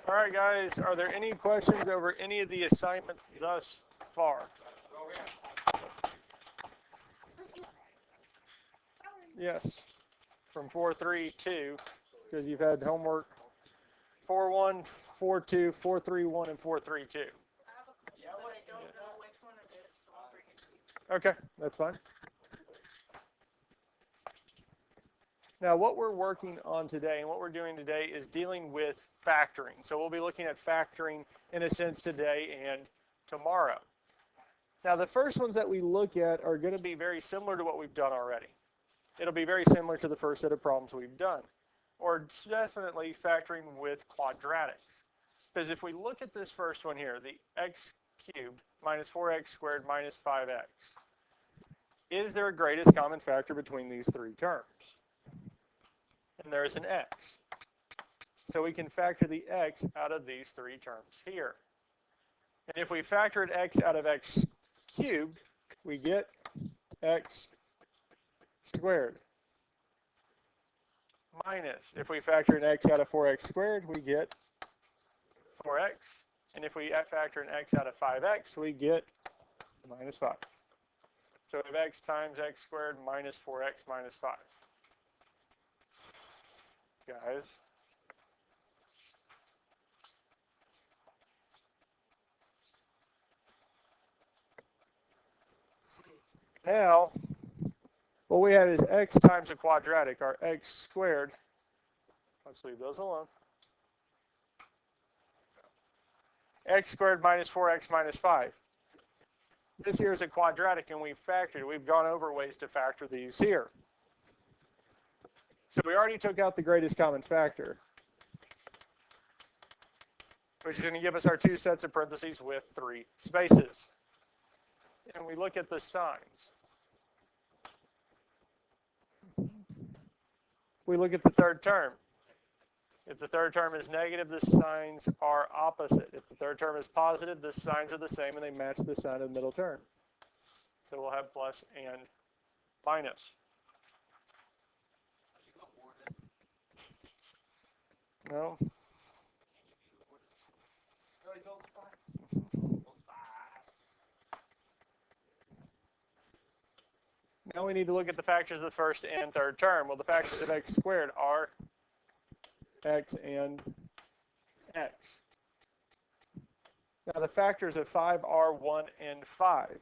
All right, guys, are there any questions over any of the assignments thus far? Yes, from 432, because you've had homework 4-1, 4-2, 4-3-1, and 4-3-2. Okay, that's fine. Now, what we're working on today and what we're doing today is dealing with factoring. So we'll be looking at factoring in a sense today and tomorrow. Now, the first ones that we look at are going to be very similar to what we've done already. It'll be very similar to the first set of problems we've done, or definitely factoring with quadratics. Because if we look at this first one here, the x cubed minus 4x squared minus 5x, is there a greatest common factor between these three terms? And there's an x. So we can factor the x out of these three terms here. And if we factor an x out of x cubed, we get x squared. Minus, if we factor an x out of 4x squared, we get 4x. And if we factor an x out of 5x, we get minus 5. So we have x times x squared minus 4x minus 5. Guys. Now, what we have is x times a quadratic, our x squared. Let's leave those alone. X squared minus 4x minus 5. This here is a quadratic, and we've factored. We've gone over ways to factor these here. So we already took out the greatest common factor, which is going to give us our two sets of parentheses with three spaces. And we look at the signs. We look at the third term. If the third term is negative, the signs are opposite. If the third term is positive, the signs are the same and they match the sign of the middle term. So we'll have plus and minus. No? Now we need to look at the factors of the first and third term. Well, the factors of x squared are x and x. Now the factors of 5 are 1 and 5.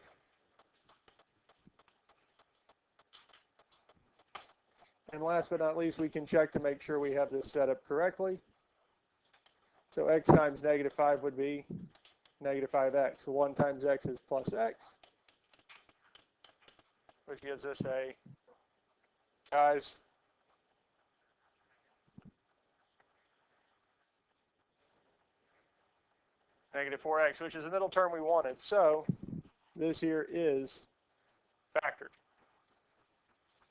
And last but not least, we can check to make sure we have this set up correctly. So x times negative 5 would be negative 5x. So 1 times x is plus x, which gives us a, guys, negative 4x, which is the middle term we wanted. So this here is factored.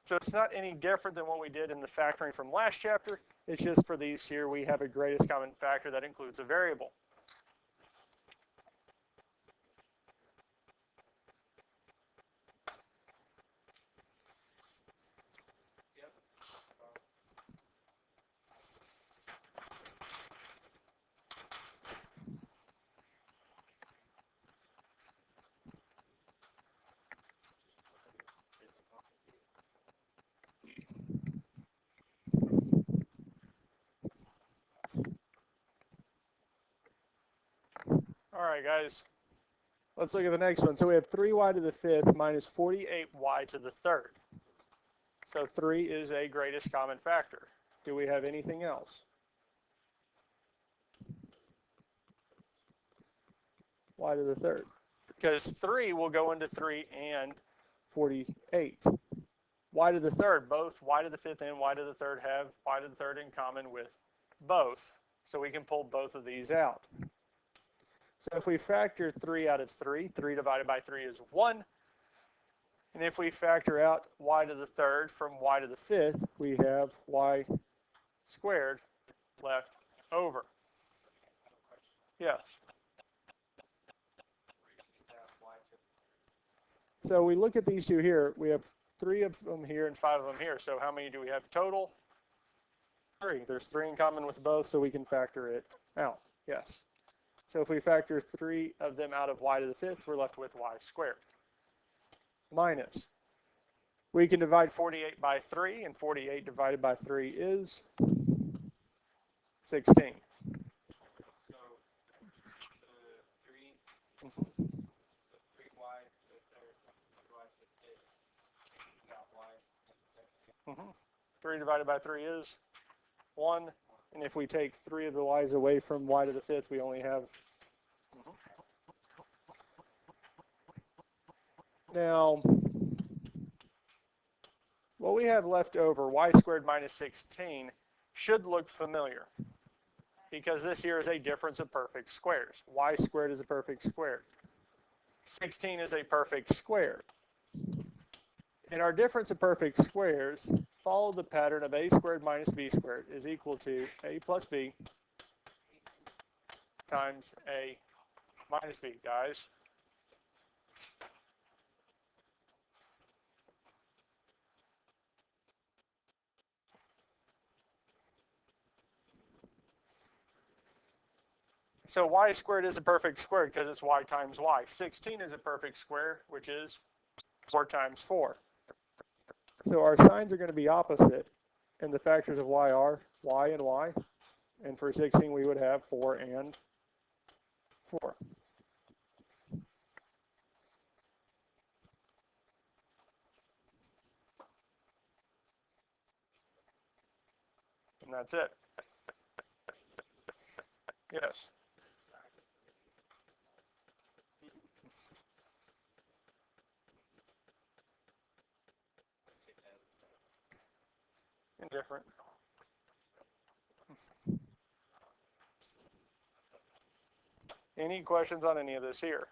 So it's not any different than what we did in the factoring from last chapter. It's just for these here, we have a greatest common factor that includes a variable. All right, guys, let's look at the next one. So we have 3y to the fifth minus 48y to the third. So 3 is a greatest common factor. Do we have anything else? Y to the third. Because 3 will go into 3 and 48. Y to the third, both y to the fifth and y to the third have y to the third in common with both. So we can pull both of these out. So if we factor 3 out of 3, 3 divided by 3 is 1. And if we factor out y to the third from y to the fifth, we have y squared left over. Yes. So we look at these two here. We have 3 of them here and 5 of them here. So how many do we have total? 3. There's 3 in common with both, so we can factor it out. Yes. So if we factor 3 of them out of y to the 5th, we're left with y squared. Minus. We can divide 48 by 3, and 48 divided by 3 is 16. So the 3, the 3y to the third, 3y to the fifth, not y to the second. 3 divided by 3 is 1. And if we take 3 of the y's away from y to the 5th, we only have. Now, what we have left over, y squared minus 16, should look familiar, because this here is a difference of perfect squares. Y squared is a perfect square. 16 is a perfect square. And our difference of perfect squares follow the pattern of a squared minus b squared is equal to a plus b times a minus b, guys. So y squared is a perfect square because it's y times y. 16 is a perfect square, which is 4 times 4. So our signs are going to be opposite, and the factors of y are y and y. And for 16, we would have 4 and 4. And that's it. Yes. Indifferent. Any questions on any of this here?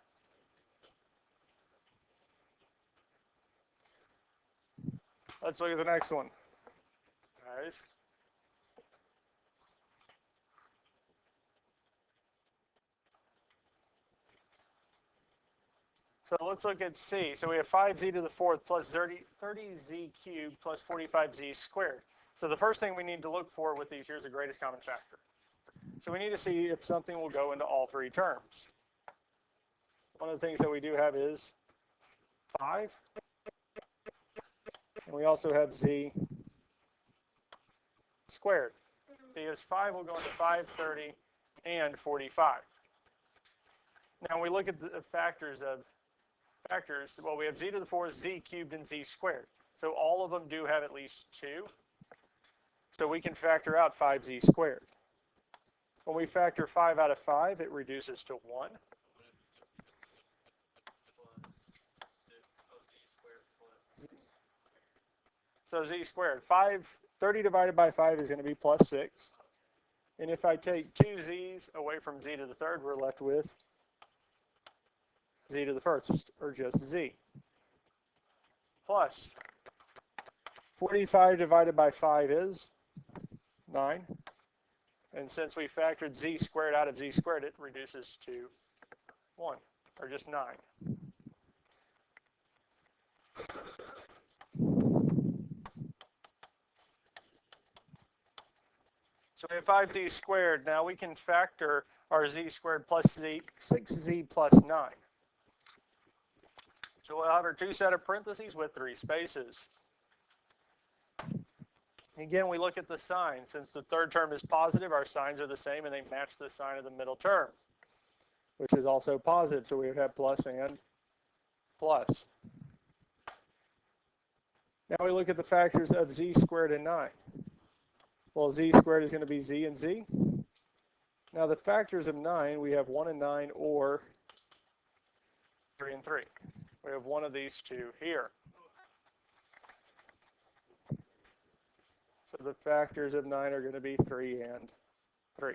Let's look at the next one. Guys. So let's look at C. So we have 5z to the 4th plus 30z cubed plus 45z squared. So the first thing we need to look for with these here is the greatest common factor. So we need to see if something will go into all three terms. One of the things that we do have is 5. And we also have z squared. Because 5 will go into 5, 30, and 45. Now when we look at the factors, well, we have z to the 4th, z cubed, and z squared. So all of them do have at least 2. So we can factor out 5z squared. When we factor 5 out of 5, it reduces to 1. So z squared, 30 divided by 5 is going to be plus 6. And if I take 2 z's away from z to the 3rd, we're left with z to the 1st, or just z. Plus 45 divided by 5 is 9. And since we factored z squared out of z squared, it reduces to 1, or just 9. So we have 5z squared. Now we can factor our z squared plus z, 6z plus 9. So we'll have our 2 set of parentheses with 3 spaces. Again, we look at the sign. Since the third term is positive, our signs are the same and they match the sign of the middle term, which is also positive. So we would have plus and plus. Now we look at the factors of z squared and 9. Well, z squared is going to be z and z. Now the factors of 9, we have 1 and 9 or 3 and 3. We have one of these two here. So the factors of 9 are going to be 3 and 3.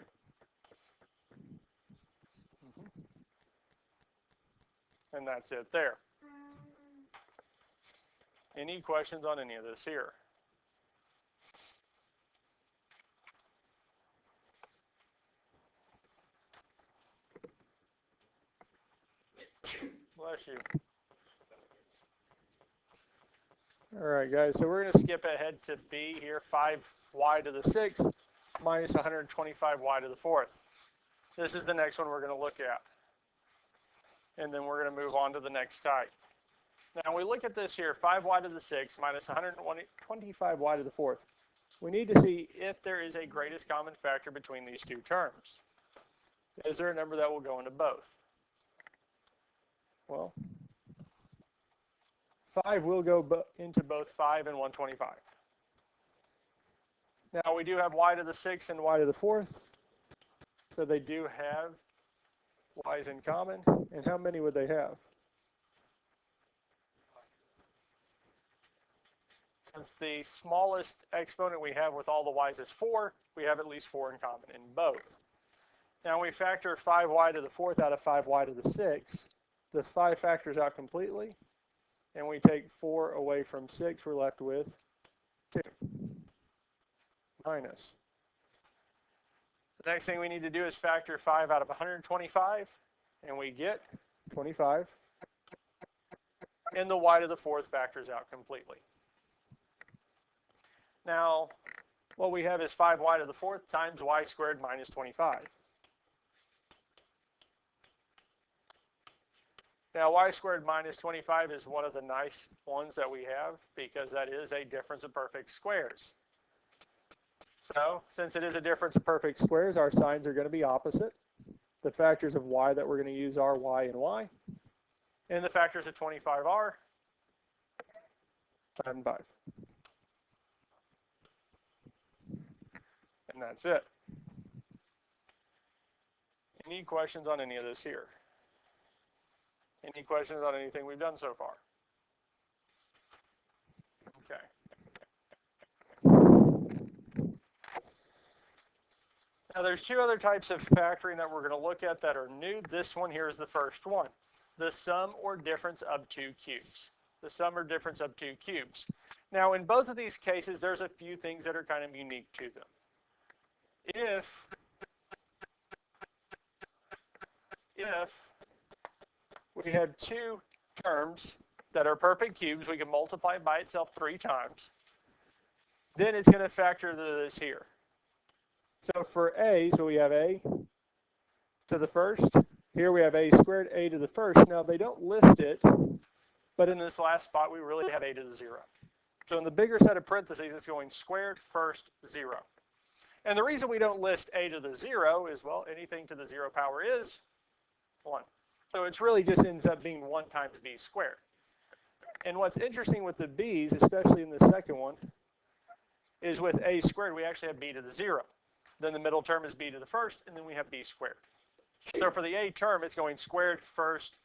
And that's it there. Any questions on any of this here? Bless you. All right, guys, so we're going to skip ahead to B here, 5y to the 6th minus 125y to the 4th. This is the next one we're going to look at. And then we're going to move on to the next type. Now we look at this here, 5y to the 6 minus 125y to the 4th. We need to see if there is a greatest common factor between these two terms. Is there a number that will go into both? Well, 5 will go into both 5 and 125. Now we do have y to the 6th and y to the 4th. So they do have y's in common. And how many would they have? Since the smallest exponent we have with all the y's is 4, we have at least 4 in common in both. Now we factor 5y to the 4th out of 5y to the 6th. The 5 factors out completely. And we take 4 away from 6, we're left with 2 minus. The next thing we need to do is factor 5 out of 125, and we get 25. And the y to the 4th factors out completely. Now, what we have is 5y to the 4th times y squared minus 25. Now, y squared minus 25 is one of the nice ones that we have because that is a difference of perfect squares. So, since it is a difference of perfect squares, our signs are going to be opposite. The factors of y that we're going to use are y and y. And the factors of 25 are 5 and 5. And that's it. Any questions on any of this here? Any questions on anything we've done so far? Okay. Now there's two other types of factoring that we're going to look at that are new. This one here is the first one. The sum or difference of two cubes. The sum or difference of two cubes. Now in both of these cases, there's a few things that are kind of unique to them. If we have two terms that are perfect cubes, we can multiply it by itself 3 times. Then it's going to factor this here. So for a, so we have a to the first. Here we have a squared, a to the first. Now they don't list it, but in this last spot we really have a to the 0. So in the bigger set of parentheses, it's going squared, first, 0. And the reason we don't list a to the 0 is, well, anything to the 0 power is 1. So it's really just ends up being 1 times b squared. And what's interesting with the b's, especially in the second one, is with a squared, we actually have b to the 0. Then the middle term is b to the first, and then we have b squared. So for the a term, it's going squared, first,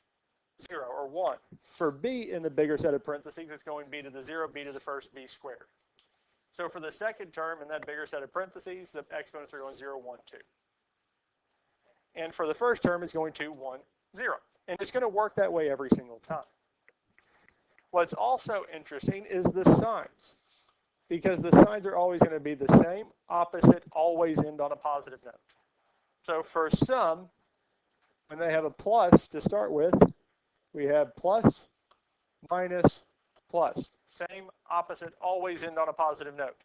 0, or 1. For b in the bigger set of parentheses, it's going b to the 0, b to the first, b squared. So for the second term in that bigger set of parentheses, the exponents are going 0, 1, 2. And for the first term, it's going 2, 1, 0. And it's going to work that way every single time. What's also interesting is the signs, because the signs are always going to be the same, opposite, always end on a positive note. So for sum, when they have a plus to start with, we have plus, minus, plus. Same, opposite, always end on a positive note.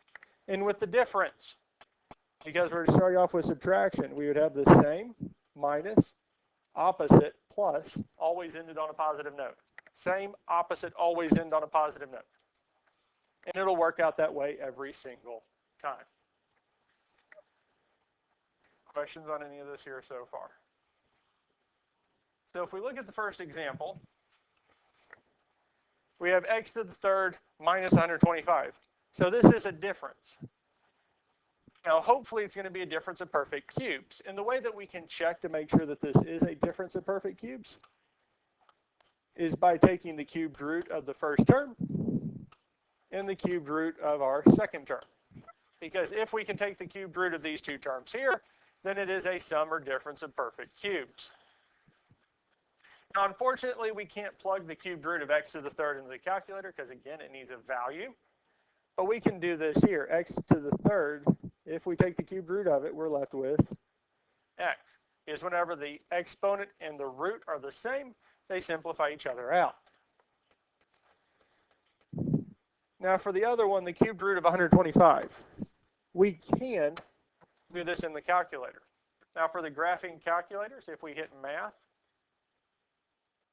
And with the difference, because we're starting off with subtraction, we would have the same, minus, opposite, plus, always ended on a positive note. Same, opposite, always end on a positive note. And it'll work out that way every single time. Questions on any of this here so far? So if we look at the first example, we have x to the third minus 125. So this is a difference. Now hopefully it's going to be a difference of perfect cubes. And the way that we can check to make sure that this is a difference of perfect cubes is by taking the cubed root of the first term and the cubed root of our second term. Because if we can take the cubed root of these two terms here, then it is a sum or difference of perfect cubes. Now, unfortunately, we can't plug the cubed root of x to the third into the calculator because, again, it needs a value. But we can do this here. X to the third, if we take the cubed root of it, we're left with x. Because whenever the exponent and the root are the same, they simplify each other out. Now, for the other one, the cubed root of 125, we can do this in the calculator. Now for the graphing calculators, if we hit math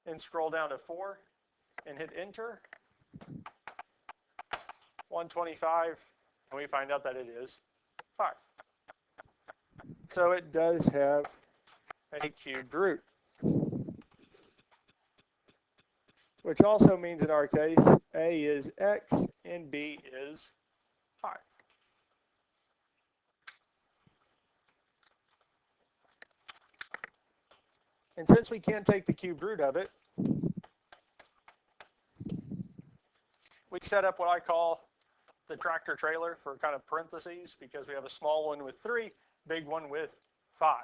and scroll down to 4 and hit enter, 125, and we find out that it is 5. So it does have a cubed root, which also means in our case, A is x and B is 5. And since we can't take the cubed root of it, we set up what I call the tractor trailer for kind of parentheses, because we have a small one with 3, big one with 5.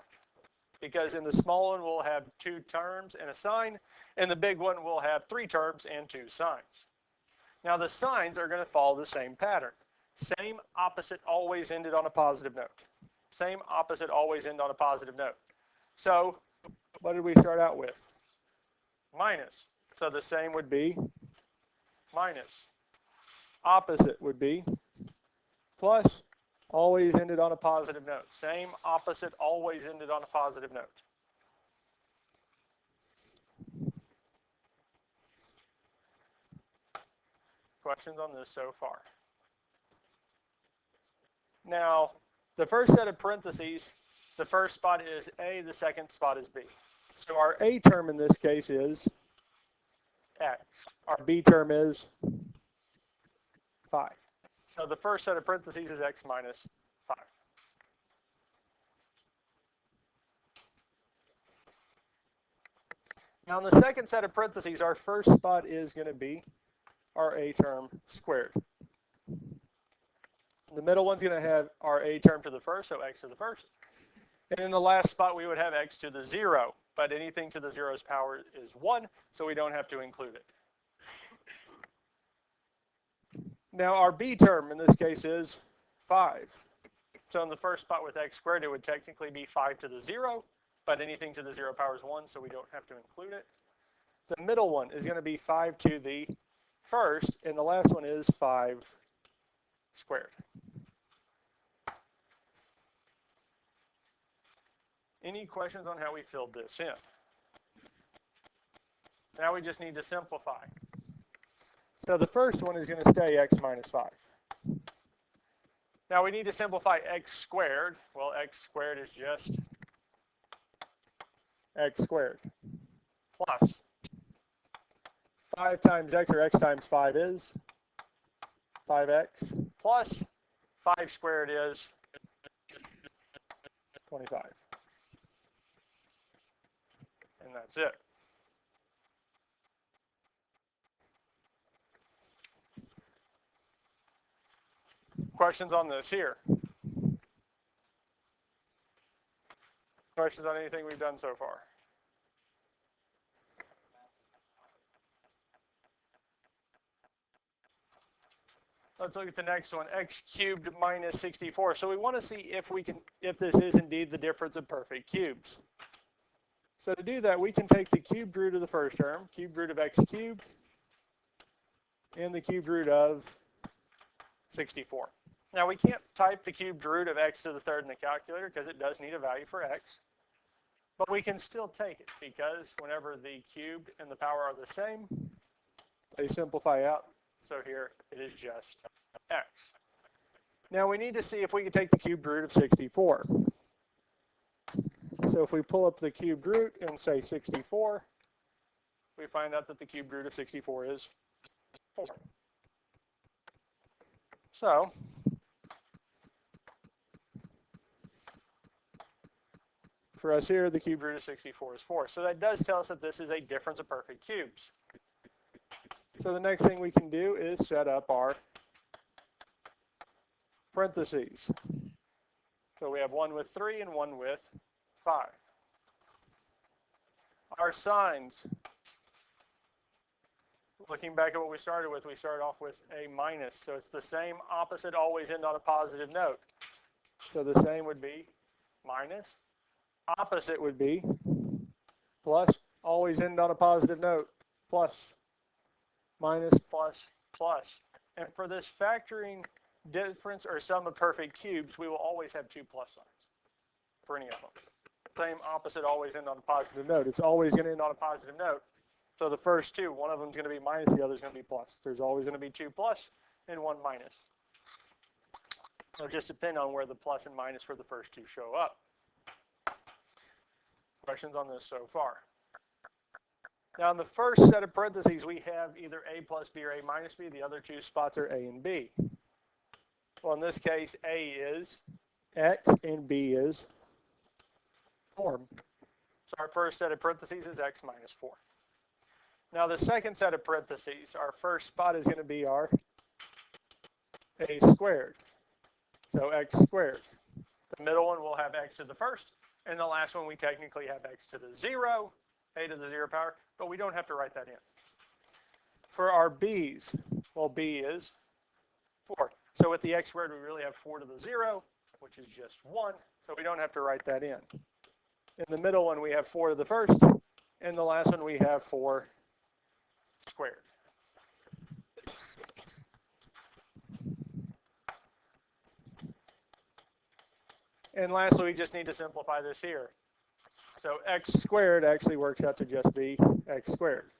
Because in the small one we'll have 2 terms and a sign, and the big one will have 3 terms and 2 signs. Now the signs are going to follow the same pattern. Same, opposite, always ended on a positive note. Same, opposite, always end on a positive note. So what did we start out with? Minus. So the same would be minus. Opposite would be plus, always ended on a positive note. Same, opposite, always ended on a positive note. Questions on this so far? Now, the first set of parentheses, the first spot is A, the second spot is B. So our A term in this case is x. Our B term is 5. So the first set of parentheses is x minus 5. Now in the second set of parentheses, our first spot is going to be our A term squared. The middle one's going to have our A term to the first, so x to the first. And in the last spot, we would have x to the 0, but anything to the 0's power is 1, so we don't have to include it. Now our B term in this case is 5. So in the first spot with x squared, it would technically be 5 to the 0, but anything to the 0 power is 1, so we don't have to include it. The middle one is going to be 5 to the first, and the last one is 5 squared. Any questions on how we filled this in? Now we just need to simplify. So the first one is going to stay x minus 5. Now we need to simplify x squared. Well, x squared is just x squared plus 5 times x, or x times 5 is 5x, plus 5 squared is 25. And that's it. Questions on this here? Questions on anything we've done so far? Let's look at the next one, x cubed minus 64. So we want to see if this is indeed the difference of perfect cubes. So to do that, we can take the cubed root of the first term, cubed root of x cubed, and the cubed root of 64. Now we can't type the cubed root of x to the third in the calculator because it does need a value for x. But we can still take it because whenever the cubed and the power are the same, they simplify out. So here it is just x. Now we need to see if we can take the cubed root of 64. So if we pull up the cubed root and say 64, we find out that the cubed root of 64 is 4. So for us here, the cubed root of 64 is 4. So that does tell us that this is a difference of perfect cubes. So the next thing we can do is set up our parentheses. So we have one with 3 and one with 5. Our signs, looking back at what we started with, we started off with a minus. So it's the same, opposite, always end on a positive note. So the same would be minus. Opposite would be plus, always end on a positive note, plus, minus, plus, plus. And for this factoring difference or sum of perfect cubes, we will always have 2 plus signs for any of them. Same opposite always end on a positive note. It's always going to end on a positive note. So the first two, one of them is going to be minus, the other is going to be plus. There's always going to be 2 plus and 1 minus. It'll just depend on where the plus and minus for the first two show up. Questions on this so far? Now in the first set of parentheses, we have either a plus b or a minus b. The other two spots are a and b. Well, in this case, a is x and b is 4. So our first set of parentheses is x minus 4. Now the second set of parentheses, our first spot is going to be our a squared. So x squared. The middle one will have x to the first, and the last one we technically have x to the 0, a to the 0 power, but we don't have to write that in. For our b's, well, b is 4. So with the x squared, we really have 4 to the 0, which is just 1, so we don't have to write that in. In the middle one, we have 4 to the first, and the last one we have 4 squared. And lastly, we just need to simplify this here. So x squared actually works out to just be x squared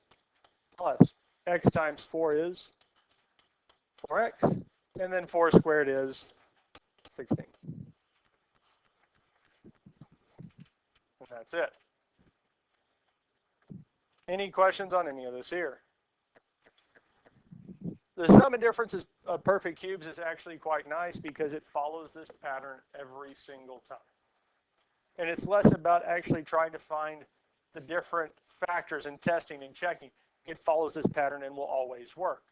plus x times 4 is 4x, and then 4 squared is 16. And that's it. Any questions on any of this here? The sum and difference of perfect cubes is actually quite nice because it follows this pattern every single time. And it's less about actually trying to find the different factors and testing and checking. It follows this pattern and will always work.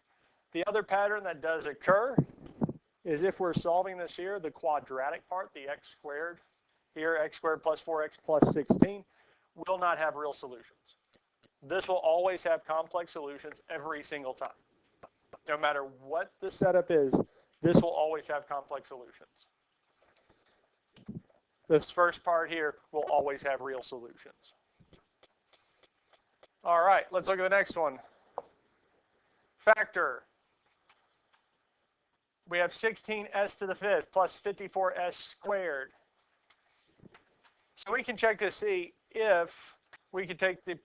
The other pattern that does occur is if we're solving this here, the quadratic part, the x squared, here x squared plus 4x plus 16, will not have real solutions. This will always have complex solutions every single time. No matter what the setup is, this will always have complex solutions. This first part here will always have real solutions. All right, let's look at the next one. Factor. We have 16s to the 5th plus 54s squared. So we can check to see if we could take the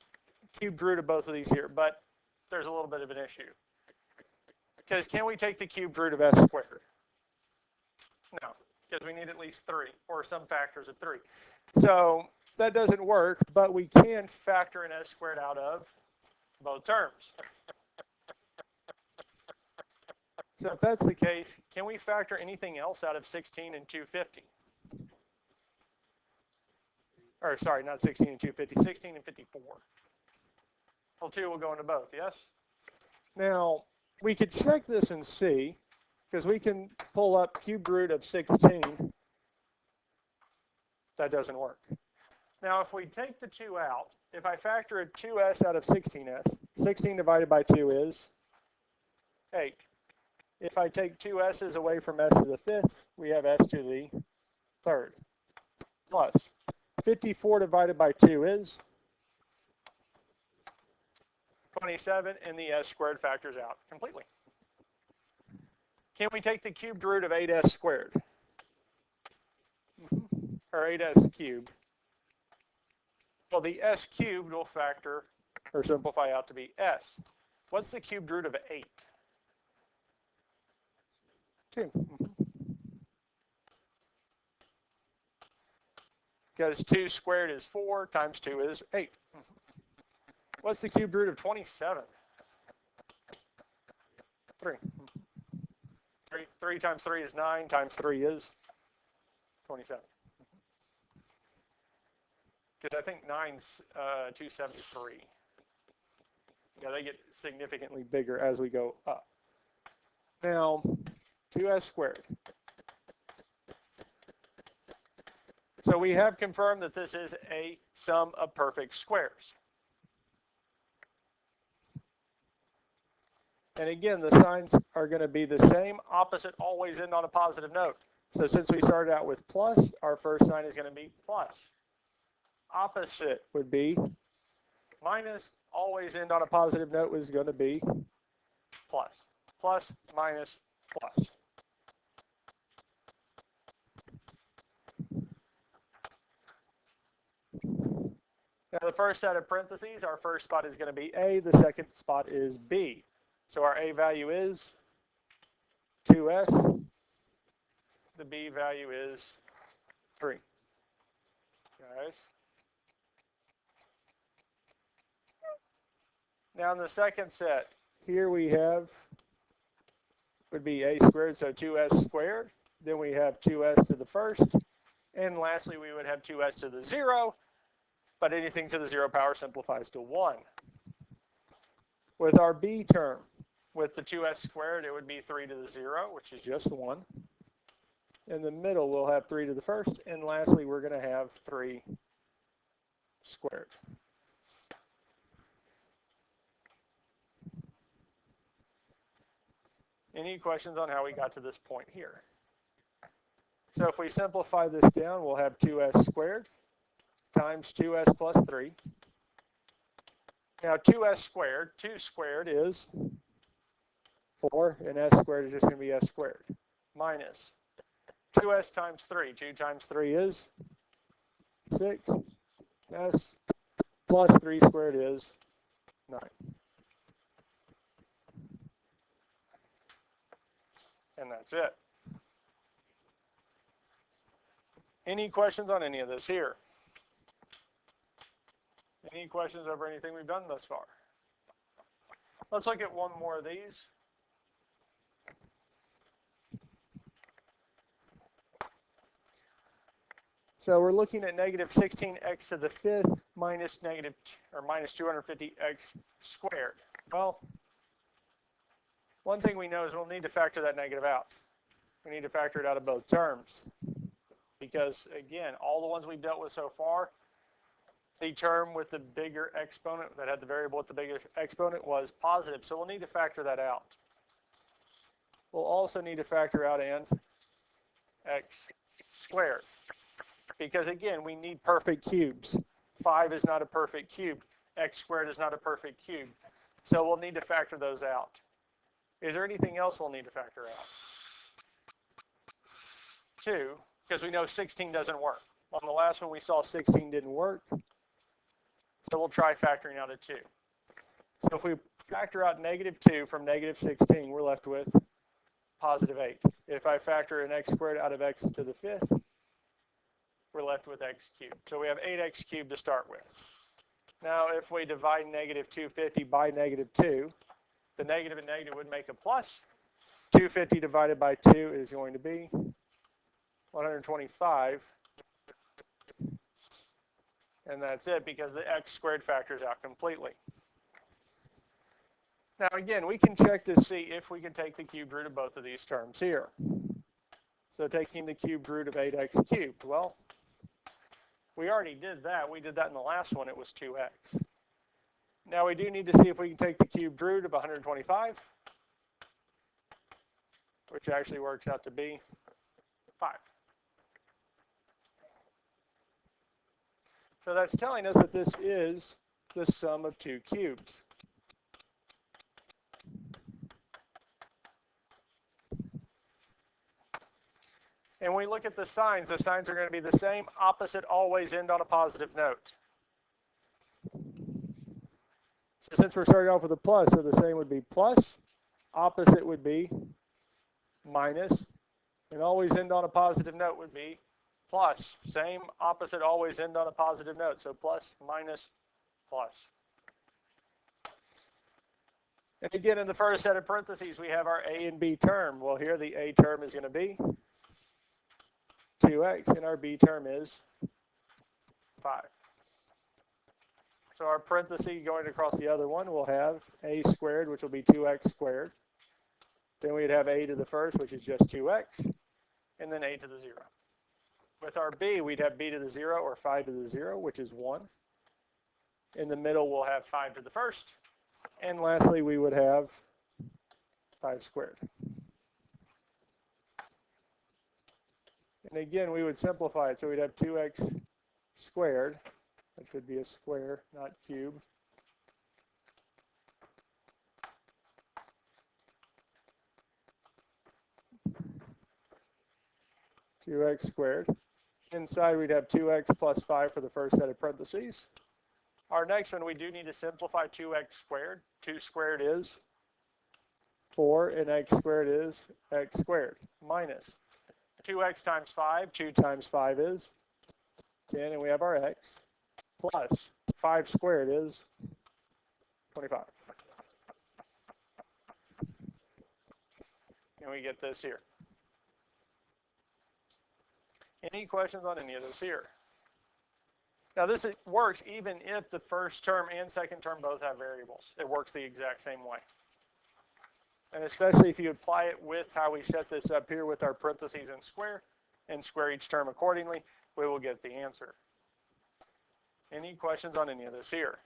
cubed root of both of these here, but there's a little bit of an issue. Because can we take the cubed root of s squared? No, because we need at least 3, or some factors of 3. So that doesn't work, but we can factor an s squared out of both terms. So if that's the case, can we factor anything else out of 16 and 250? Or sorry, not 16 and 250, 16 and 54. Well, 2 will go into both, yes? Now, we could check this and see, because we can pull up cubed root of 16. That doesn't work. Now, if we take the 2 out, if I factor a 2s out of 16s, 16 divided by 2 is 8. If I take 2 s's away from s to the 5th, we have s to the 3rd. Plus, 54 divided by 2 is 27, and the s squared factors out completely. Can we take the cubed root of 8s squared? Or 8s cubed? Well, the s cubed will factor or simplify out to be s. What's the cubed root of 8? 2. Because 2 squared is 4 times 2 is 8. What's the cubed root of 27? 3. 3 times 3 is 9 times 3 is 27. Because I think 9's 273. Yeah, they get significantly bigger as we go up. Now, 2s squared. So we have confirmed that this is a sum of perfect squares. And again, the signs are going to be the same. Opposite always end on a positive note. So since we started out with plus, our first sign is going to be plus. Opposite would be minus. Always end on a positive note is going to be plus. Plus, minus, plus. Now the first set of parentheses, our first spot is going to be A, the second spot is B. So our A value is 2s, the B value is 3. Guys. Now in the second set, here we have, would be A squared, so 2s squared. Then we have 2s to the first. And lastly, we would have 2s to the 0. But anything to the 0 power simplifies to 1. With our B term, with the 2s squared, it would be 3 to the 0, which is just 1. In the middle, we'll have 3 to the first. And lastly, we're going to have 3 squared. Any questions on how we got to this point here? So if we simplify this down, we'll have 2s squared times 2s plus 3. Now 2s squared, 2 squared is 4, and s squared is just going to be s squared, minus 2s times 3. 2 times 3 is 6. S plus 3 squared is 9. And that's it. Any questions on any of this here? Any questions over anything we've done thus far? Let's look at one more of these. So we're looking at negative 16x to the fifth minus 250x squared. Well, one thing we know is we'll need to factor that negative out. We need to factor it out of both terms. Because, again, all the ones we've dealt with so far, the term with the bigger exponent, that had the variable with the bigger exponent, was positive. So we'll need to factor that out. We'll also need to factor out an x squared. Because, again, we need perfect cubes. 5 is not a perfect cube. X squared is not a perfect cube. So we'll need to factor those out. Is there anything else we'll need to factor out? 2, because we know 16 doesn't work. On the last one, we saw 16 didn't work. So we'll try factoring out a 2. So if we factor out negative 2 from negative 16, we're left with positive 8. If I factor an x squared out of x to the fifth, we're left with x cubed. So we have 8x cubed to start with. Now, if we divide negative 250 by negative 2, the negative and negative would make a plus. 250 divided by 2 is going to be 125. And that's it, because the x squared factors out completely. Now, again, we can check to see if we can take the cubed root of both of these terms here. So taking the cubed root of 8x cubed. Well, we already did that. We did that in the last one. It was 2x. Now, we do need to see if we can take the cubed root of 125, which actually works out to be 5. So that's telling us that this is the sum of 2 cubes. And when we look at the signs are going to be the same. Opposite always end on a positive note. So since we're starting off with a plus, so the same would be plus. Opposite would be minus. And always end on a positive note would be plus. Same, opposite always end on a positive note. So plus, minus, plus. And again, in the first set of parentheses, we have our a and b term. Well, here the a term is going to be 2x, and our b term is 5. So our parenthesis going across the other one, we'll have a squared, which will be 2x squared. Then we'd have a to the first, which is just 2x, and then a to the 0. With our b, we'd have b to the 0, or 5 to the 0, which is 1. In the middle, we'll have 5 to the first. And lastly, we would have 5 squared. And again, we would simplify it. So we'd have 2x squared, which would be a square, not cube. Two x squared Inside, we'd have 2x plus 5 for the first set of parentheses. Our next one, we do need to simplify 2x squared. 2 squared is 4, and x squared is x squared, minus 2x times 5. 2 times 5 is 10, and we have our x, plus 5 squared is 25. And we get this here. Any questions on any of this here? Now this works even if the first term and second term both have variables. It works the exact same way. And especially if you apply it with how we set this up here with our parentheses and square each term accordingly, we will get the answer. Any questions on any of this here?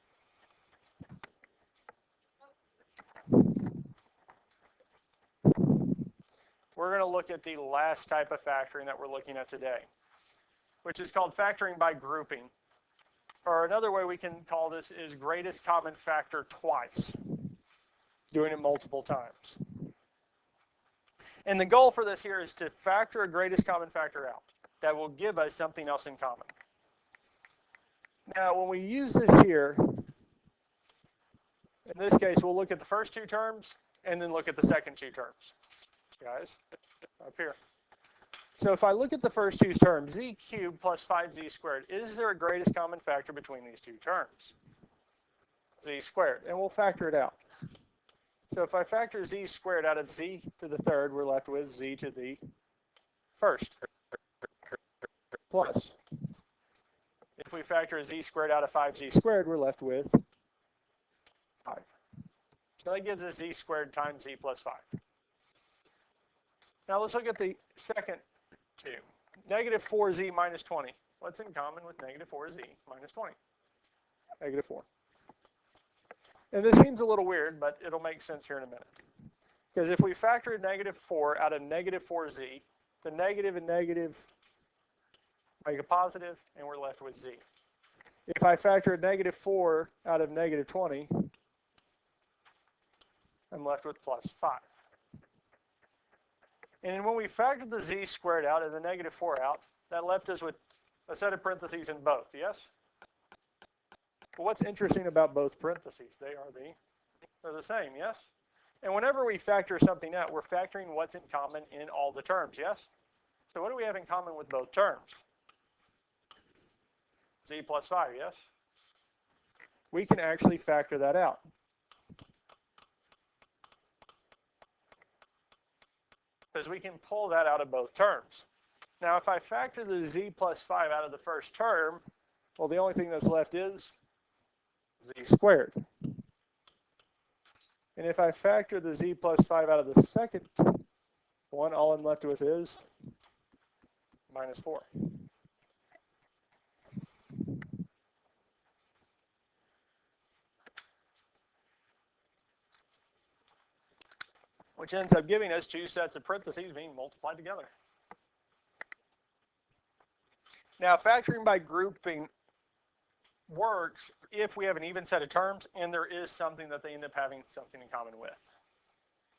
We're going to look at the last type of factoring that we're looking at today, which is called factoring by grouping. Or another way we can call this is greatest common factor twice, doing it multiple times. And the goal for this here is to factor a greatest common factor out that will give us something else in common. Now, when we use this here, in this case, we'll look at the first two terms and then look at the second two terms. Guys, up here. So if I look at the first two terms, z cubed plus 5z squared, is there a greatest common factor between these two terms? Z squared, and we'll factor it out. So if I factor z squared out of z to the third, we're left with z to the first, plus. If we factor z squared out of 5z squared, we're left with 5. So that gives us z squared times z plus 5. Now let's look at the second two. Negative 4z minus 20. What's in common with negative 4z minus 20? Negative 4. And this seems a little weird, but it'll make sense here in a minute. Because if we factor negative 4 out of negative 4z, the negative and negative make a positive, and we're left with z. If I factor negative 4 out of negative 20, I'm left with plus 5. And when we factor the z squared out and the negative 4 out, that left us with a set of parentheses in both, yes? But what's interesting about both parentheses? They're the same, yes? And whenever we factor something out, we're factoring what's in common in all the terms, yes? So what do we have in common with both terms? Z plus 5, yes? We can actually factor that out. Because we can pull that out of both terms. Now, if I factor the z plus 5 out of the first term, well, the only thing that's left is z squared. And if I factor the z plus 5 out of the second one, all I'm left with is minus 4. Which ends up giving us two sets of parentheses being multiplied together. Now, factoring by grouping works if we have an even set of terms and there is something that they end up having something in common with.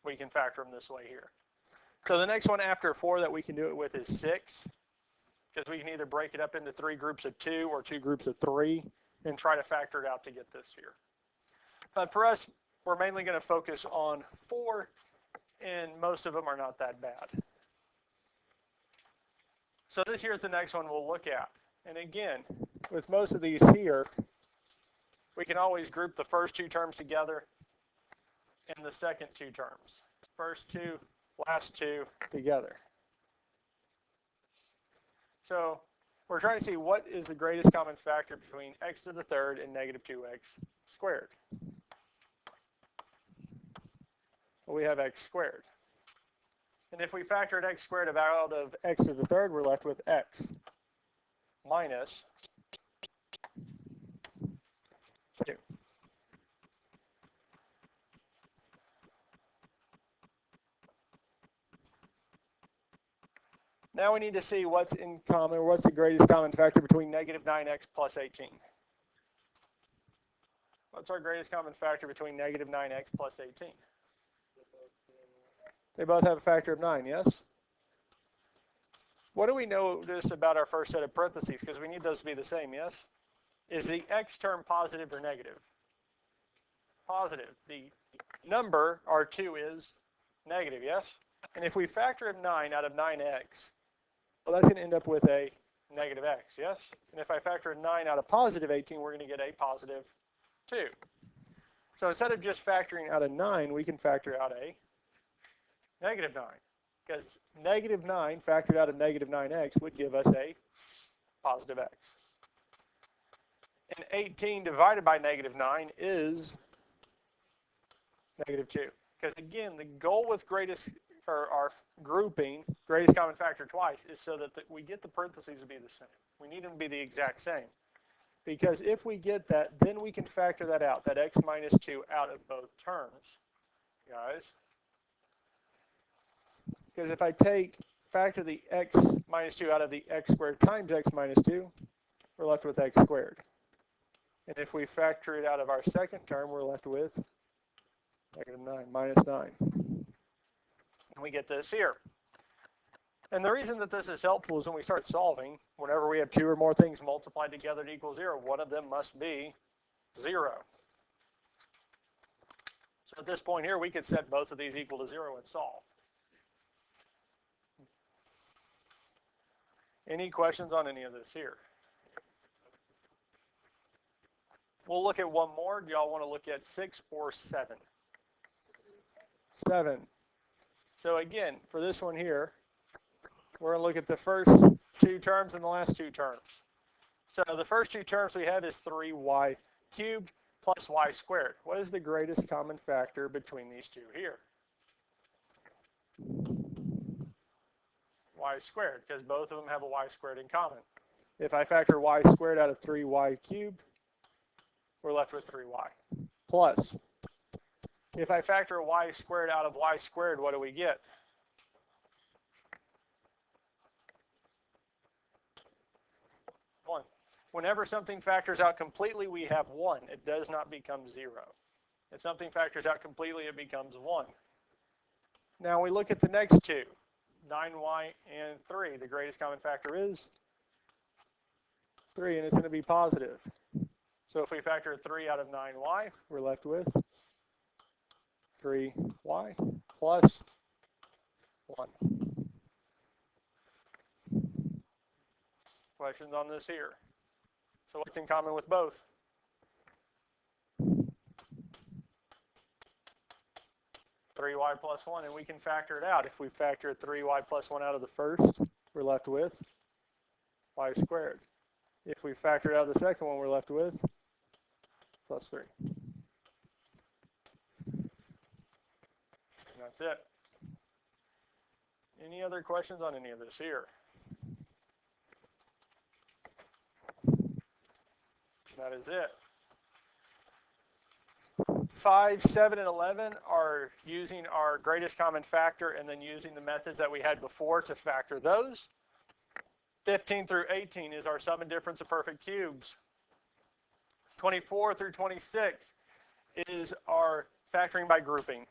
We can factor them this way here. So the next one after 4 that we can do it with is 6, because we can either break it up into 3 groups of 2 or 2 groups of 3 and try to factor it out to get this here. But for us, we're mainly going to focus on 4, and most of them are not that bad. So this here's the next one we'll look at. And again, with most of these here, we can always group the first 2 terms together and the second 2 terms. First 2, last 2 together. So we're trying to see what is the greatest common factor between x to the third and negative 2x squared. Well, we have x squared. And if we factored x squared out of x to the third, we're left with x minus 2. Now we need to see what's in common, or what's the greatest common factor between negative 9x plus 18. What's our greatest common factor between negative 9x plus 18? They both have a factor of 9, yes? What do we notice about our first set of parentheses? Because we need those to be the same, yes? Is the x term positive or negative? Positive. The number, R2, is negative, yes? And if we factor 9 out of 9x, well, that's going to end up with a negative x, yes? And if I factor 9 out of positive 18, we're going to get a positive 2. So instead of just factoring out a 9, we can factor out a negative 9. Because negative 9 factored out of negative 9x would give us a positive x. And 18 divided by negative 9 is negative 2. Because again, the goal with our grouping, greatest common factor twice, is so that we get the parentheses to be the same. We need them to be the exact same. Because if we get that, then we can factor that out, that x minus 2 out of both terms, guys. Because if I factor the x minus 2 out of the x squared times x minus 2, we're left with x squared. And if we factor it out of our second term, we're left with negative 9, minus 9. And we get this here. And the reason that this is helpful is when we start solving, whenever we have two or more things multiplied together to equal 0, one of them must be 0. So at this point here, we could set both of these equal to 0 and solve. Any questions on any of this here? We'll look at one more. Do y'all want to look at 6 or 7? 7. So again, for this one here, we're going to look at the first two terms and the last two terms. So the first two terms we have is 3y cubed plus y squared. What is the greatest common factor between these two here? Y squared, because both of them have a y squared in common. If I factor y squared out of 3y cubed, we're left with 3y. Plus, if I factor y squared out of y squared, what do we get? 1. Whenever something factors out completely, we have 1. It does not become 0. If something factors out completely, it becomes 1. Now we look at the next two, 9y and 3. The greatest common factor is 3, and it's going to be positive. So if we factor 3 out of 9y, we're left with 3y plus 1. Questions on this here? So what's in common with both? Three y plus 1, and we can factor it out. If we factor 3y plus 1 out of the first, we're left with y squared. If we factor it out of the second one, we're left with plus 3. And that's it. Any other questions on any of this here? That is it. 5, 7, and 11 are using our greatest common factor and then using the methods that we had before to factor those. 15 through 18 is our sum and difference of perfect cubes. 24 through 26 is our factoring by grouping.